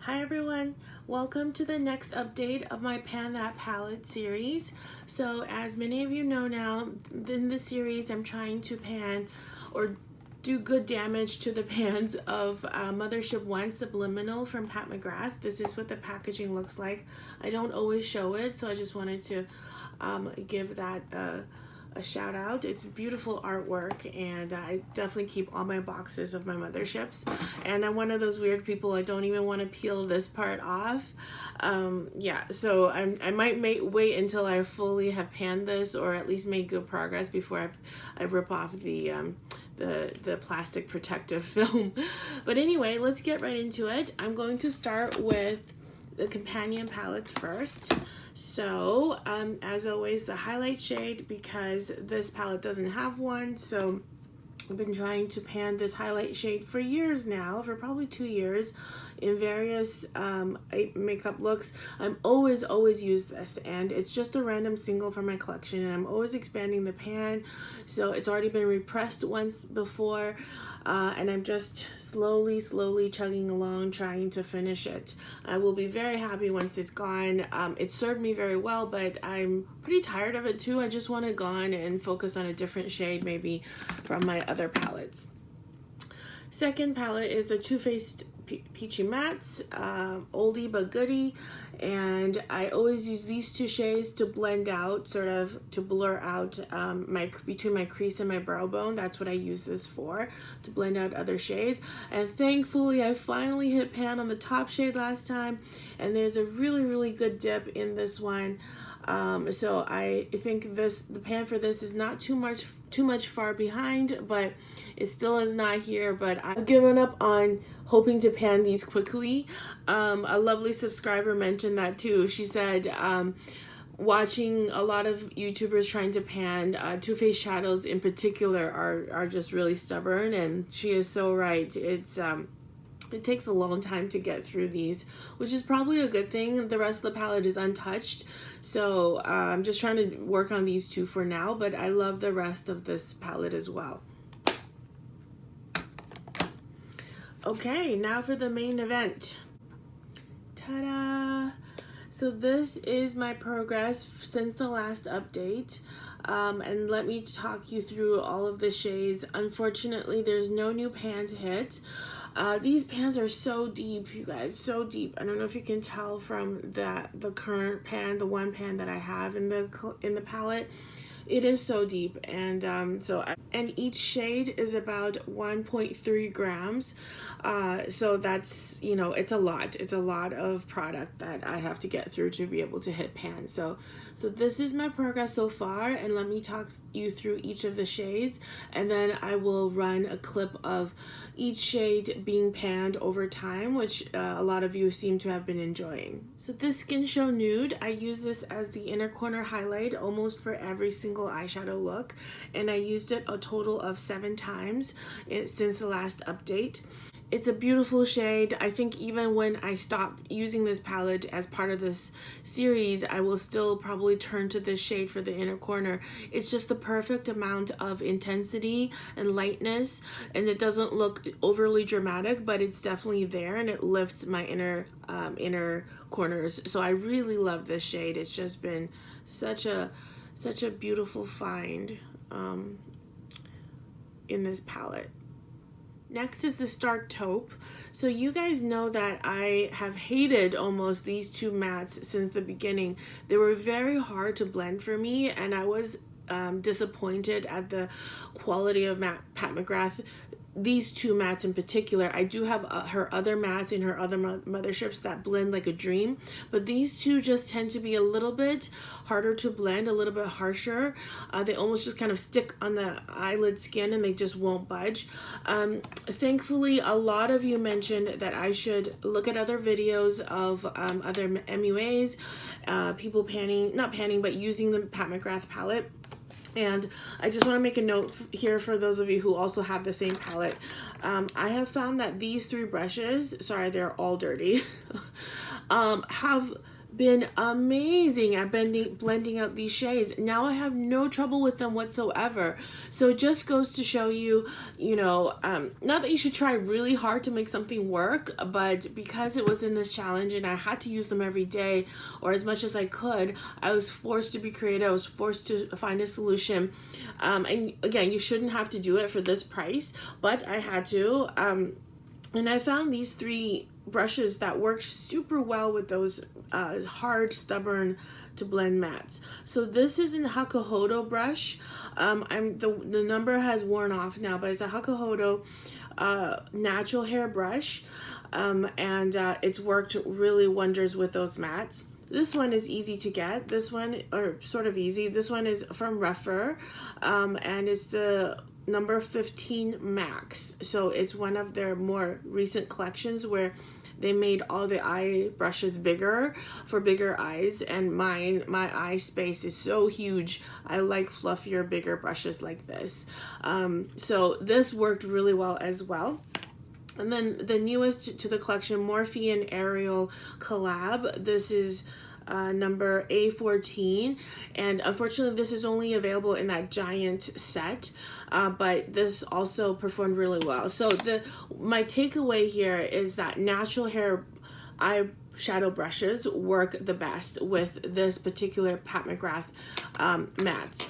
Hi everyone, welcome to the next update of my Pan That Palette series. So as many of you know now, in this series I'm trying to pan or do good damage to the pans of Mothership I Subliminal from Pat McGrath. This is what the packaging looks like. I don't always show it, so I just wanted to give that a shout out. It's beautiful artwork, and I definitely keep all my boxes of my motherships, and I'm one of those weird people, I don't even want to peel this part off. Yeah, so I might wait until I fully have panned this, or at least made good progress before I rip off the plastic protective film. But anyway, let's get right into it. I'm going to start with the companion palettes first. So as always, the highlight shade, because this palette doesn't have one, so I've been trying to pan this highlight shade for years now, for probably 2 years, in various makeup looks. I'm always use this, and it's just a random single from my collection, and I'm always expanding the pan, so it's already been repressed once before, and I'm just slowly chugging along trying to finish it. I will be very happy once it's gone. It served me very well, but I'm pretty tired of it too. I just want it gone and focus on a different shade, maybe from my other palettes. Second palette is the Too Faced Peachy Mattes, oldie but goodie, and I always use these two shades to blend out, sort of to blur out between my crease and my brow bone. That's what I use this for, to blend out other shades. And thankfully I finally hit pan on the top shade last time, and there's a really good dip in this one. So I think the pan for this is not too much far behind, but it still is not here. But I've given up on hoping to pan these quickly. A lovely subscriber mentioned that too. She said watching a lot of YouTubers trying to pan Too Faced shadows in particular are just really stubborn, and she is so right. It takes a long time to get through these, which is probably a good thing. The rest of the palette is untouched, so I'm just trying to work on these two for now, but I love the rest of this palette as well. Okay, now for the main event. Ta-da! So this is my progress since the last update. And let me talk you through all of the shades. Unfortunately, there's no new pans hit. These pans are so deep, you guys, so deep. I don't know if you can tell from the current pan, the one pan that I have in the palette. It is so deep, and and each shade is about 1.3 grams. So that's, you know, it's a lot of product that I have to get through to be able to hit pan. So this is my progress so far, and let me talk you through each of the shades, and then I will run a clip of each shade being panned over time, which a lot of you seem to have been enjoying. So this Skin Show Nude, I use this as the inner corner highlight almost for every single eyeshadow look, and I used it a total of 7 times since the last update. It's a beautiful shade. I think even when I stop using this palette as part of this series, I will still probably turn to this shade for the inner corner. It's just the perfect amount of intensity and lightness, and it doesn't look overly dramatic, but it's definitely there, and it lifts my inner corners. So I really love this shade. It's just been such a beautiful find in this palette. Next is the Stark Taupe. So you guys know that I have hated almost these two mattes since the beginning. They were very hard to blend for me, and I was disappointed at the quality of Pat McGrath. These two mattes in particular. I do have her other mattes in her other motherships that blend like a dream, but these two just tend to be a little bit harder to blend, a little bit harsher. They almost just kind of stick on the eyelid skin and they just won't budge. Thankfully, a lot of you mentioned that I should look at other videos of other MUAs, people not panning, but using the Pat McGrath palette. And I just want to make a note here for those of you who also have the same palette. I have found that these 3 brushes, sorry, they're all dirty, have been amazing at blending out these shades. Now I have no trouble with them whatsoever. So it just goes to show you, not that you should try really hard to make something work, but because it was in this challenge and I had to use them every day or as much as I could, I was forced to be creative. I was forced to find a solution. And again, you shouldn't have to do it for this price, but I had to. And I found these 3 brushes that work super well with those hard, stubborn to blend mattes. So this is an Xoxo brush. The number has worn off now, but it's a Xoxo natural hair brush, and it's worked really wonders with those mattes. This one is easy to get. This one, or sort of easy. This one is from Refer, and it's the number 15 Max. So it's one of their more recent collections where they made all the eye brushes bigger for bigger eyes, and my eye space is so huge. I like fluffier, bigger brushes like this. So this worked really well as well. And then the newest to the collection, Morphe and Ariel collab. This is number A14, and unfortunately this is only available in that giant set, but this also performed really well. So my takeaway here is that natural hair eyeshadow brushes work the best with this particular Pat McGrath mattes.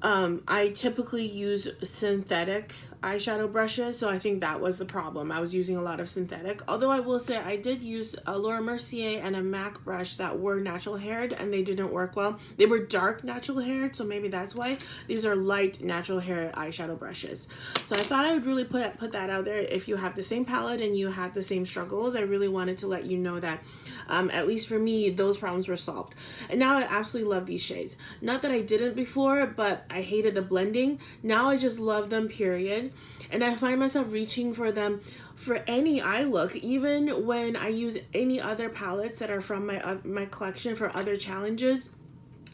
I typically use synthetic eyeshadow brushes, so I think that was the problem. I was using a lot of synthetic, although I will say I did use a Laura Mercier and a MAC brush that were natural haired, and they didn't work well. They were dark natural haired, so maybe that's why. These are light natural hair eyeshadow brushes. So I thought I would really put that out there. If you have the same palette and you have the same struggles, I really wanted to let you know that at least for me, those problems were solved. And now I absolutely love these shades. Not that I didn't before, but I hated the blending. Now I just love them, period. And I find myself reaching for them for any eye look, even when I use any other palettes that are from my collection for other challenges.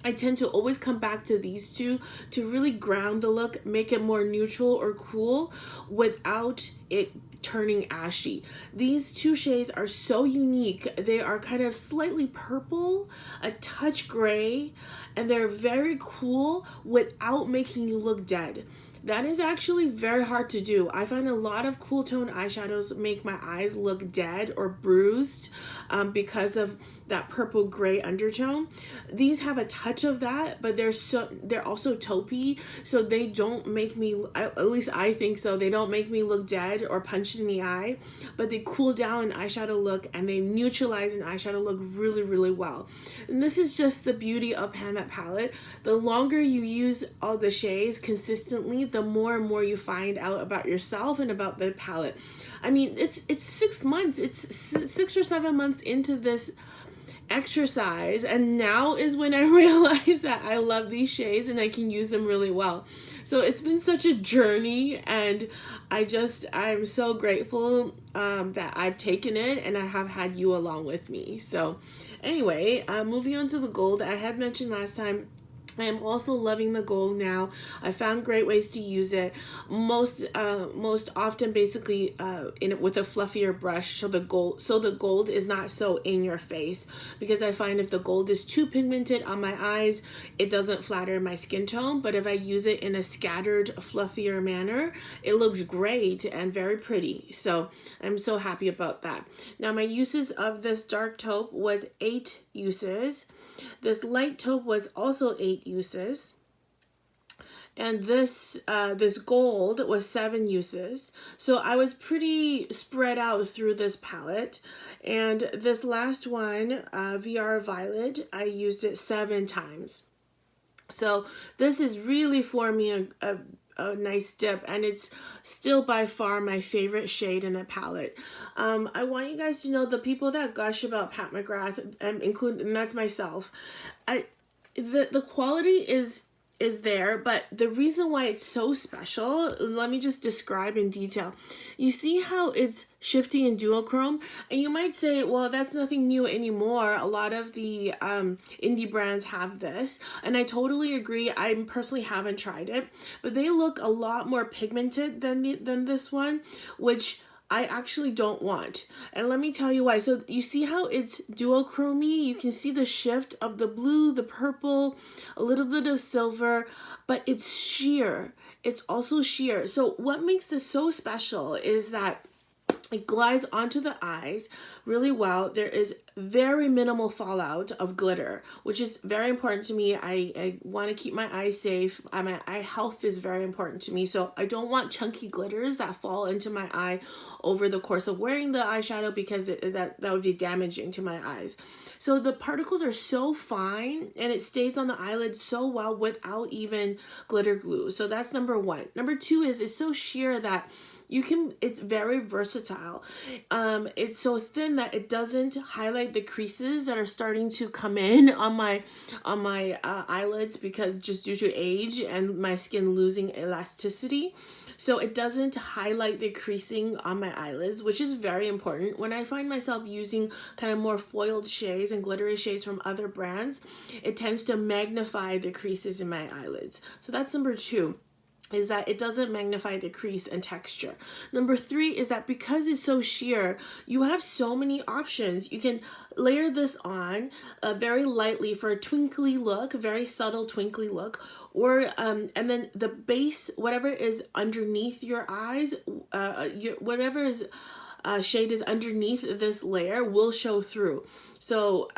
I tend to always come back to these two to really ground the look, make it more neutral or cool without it turning ashy. These 2 shades are so unique. They are kind of slightly purple, a touch gray, and they're very cool without making you look dead. That is actually very hard to do. I find a lot of cool tone eyeshadows make my eyes look dead or bruised because of that purple gray undertone. These have a touch of that, but they're also taupey, so they don't make me, at least I think so, they don't make me look dead or punched in the eye, but they cool down an eyeshadow look and they neutralize an eyeshadow look really, really well. And this is just the beauty of Pan That Palette. The longer you use all the shades consistently, the more and more you find out about yourself and about the palette. I mean, it's 6 months, it's 6 or 7 months into this exercise, and now is when I realize that I love these shades and I can use them really well. So it's been such a journey, and I'm so grateful that I've taken it and I have had you along with me. So anyway, moving on to the gold. I had mentioned last time I am also loving the gold now. I found great ways to use it. Most often, basically, with a fluffier brush, so the gold is not so in your face, because I find if the gold is too pigmented on my eyes, it doesn't flatter my skin tone. But if I use it in a scattered, fluffier manner, it looks great and very pretty. So I'm so happy about that. Now, my uses of this dark taupe was 8 uses. This light taupe was also 8 uses, and this gold was 7 uses. So I was pretty spread out through this palette. And this last one, VR Violet, I used it 7 times. So this is really for me a nice dip, and it's still by far my favorite shade in the palette. I want you guys to know, the people that gush about Pat McGrath, and that's myself, the quality is there, but the reason why it's so special, let me just describe in detail. You see how it's shifty and duochrome, and you might say, well, that's nothing new anymore. A lot of the indie brands have this, and I totally agree. I personally haven't tried it, but they look a lot more pigmented than this one, which I actually don't want. And let me tell you why. So you see how it's duochromy? You can see the shift of the blue, the purple, a little bit of silver, but it's sheer. It's also sheer. So what makes this so special is that it glides onto the eyes really well. There is very minimal fallout of glitter, which is very important to me. I want to keep my eyes safe. My eye health is very important to me. So I don't want chunky glitters that fall into my eye over the course of wearing the eyeshadow, because that would be damaging to my eyes. So the particles are so fine and it stays on the eyelid so well without even glitter glue. So that's number one. Number two is it's so sheer that it's very versatile. It's so thin that it doesn't highlight the creases that are starting to come in on my eyelids, because just due to age and my skin losing elasticity. So it doesn't highlight the creasing on my eyelids, which is very important. When I find myself using kind of more foiled shades and glittery shades from other brands, it tends to magnify the creases in my eyelids. So that's number two, is that it doesn't magnify the crease and texture. Number three is that because it's so sheer, you have so many options. You can layer this on very lightly for a twinkly look, a very subtle twinkly look, or and then the base, whatever is underneath your eyes, whatever is shade is underneath this layer will show through. So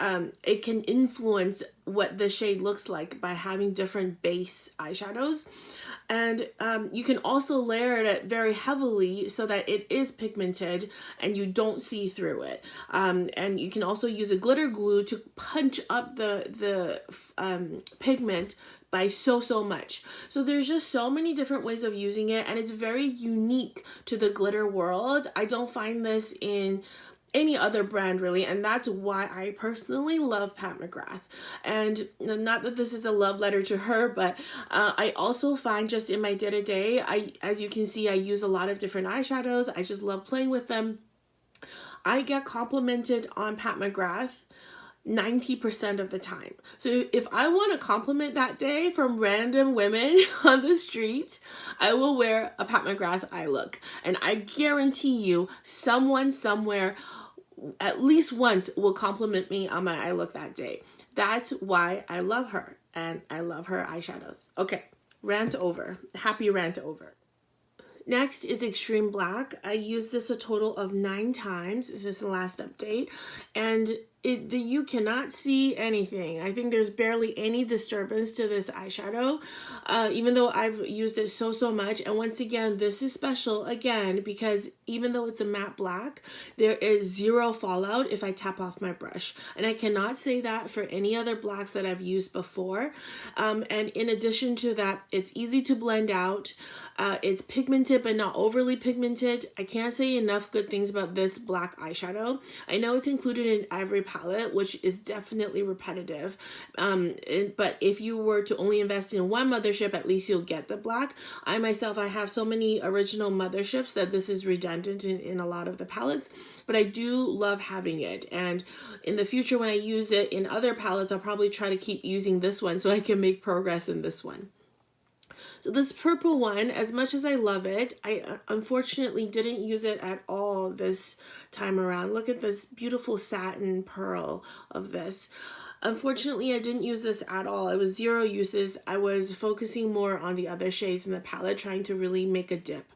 it can influence what the shade looks like by having different base eyeshadows. And you can also layer it very heavily so that it is pigmented and you don't see through it. And you can also use a glitter glue to punch up the pigment by so much. So there's just so many different ways of using it, and it's very unique to the glitter world. I don't find this in any other brand really, and that's why I personally love Pat McGrath. And not that this is a love letter to her, but I also find just in my day-to-day, as you can see, I use a lot of different eyeshadows. I just love playing with them. I get complimented on Pat McGrath 90% of the time. So if I want a compliment that day from random women on the street, I will wear a Pat McGrath eye look. And I guarantee you someone somewhere at least once will compliment me on my eye look that day. That's why I love her, and I love her eyeshadows. Okay, rant over. Happy rant over. Next is Extreme Black. I used this a total of 9 times. This is the last update, and you cannot see anything. I think there's barely any disturbance to this eyeshadow, even though I've used it so much. And once again, this is special again because even though it's a matte black, there is zero fallout if I tap off my brush. And I cannot say that for any other blacks that I've used before. And in addition to that, it's easy to blend out. It's pigmented but not overly pigmented. I can't say enough good things about this black eyeshadow. I know it's included in Ivory palette, which is definitely repetitive, but if you were to only invest in one Mothership, at least you'll get the black. I have so many original Motherships that this is redundant in a lot of the palettes, but I do love having it, and in the future when I use it in other palettes, I'll probably try to keep using this one so I can make progress in this one. So this purple one, as much as I love it, I unfortunately didn't use it at all this time around. Look at this beautiful satin pearl of this. Unfortunately, I didn't use this at all. It was 0 uses. I was focusing more on the other shades in the palette, trying to really make a dip.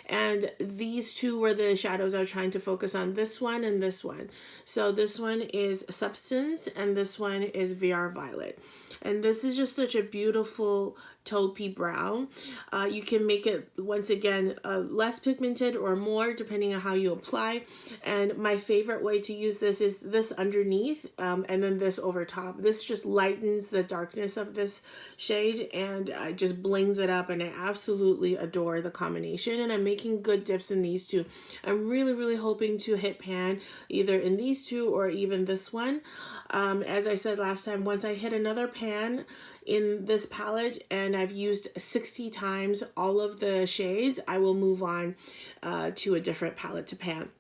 And these two were the shadows I was trying to focus on, this one and this one. So this one is Substance and this one is VR Violet. And this is just such a beautiful taupey brown. You can make it, once again, less pigmented or more depending on how you apply. And my favorite way to use this is this underneath and then this over top. This just lightens the darkness of this shade and just blings it up, and I absolutely adore the combination. And I'm making good dips in these two. I'm really hoping to hit pan either in these two or even this one. As I said last time, once I hit another pan in this palette and I've used 60 times all of the shades, I will move on to a different palette to pan.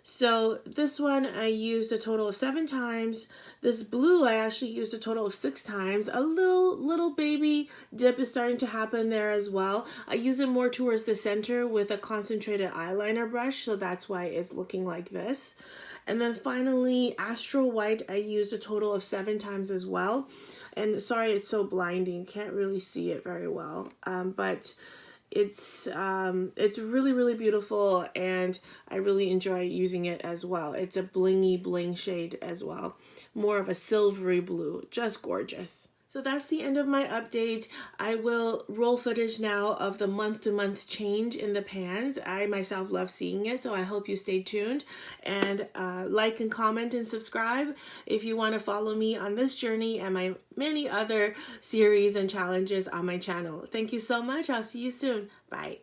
So this one I used a total of 7 times. This blue I actually used a total of 6 times. A little baby dip is starting to happen there as well. I use it more towards the center with a concentrated eyeliner brush, so that's why it's looking like this. And then finally, Astral White I used a total of 7 times as well. And sorry it's so blinding, can't really see it very well. But it's really beautiful, and I really enjoy using it as well. It's a blingy bling shade as well, more of a silvery blue, just gorgeous. So that's the end of my update. I will roll footage now of the month-to-month change in the pans. I myself love seeing it, so I hope you stay tuned. And like and comment and subscribe if you want to follow me on this journey and my many other series and challenges on my channel. Thank you so much. I'll see you soon. Bye.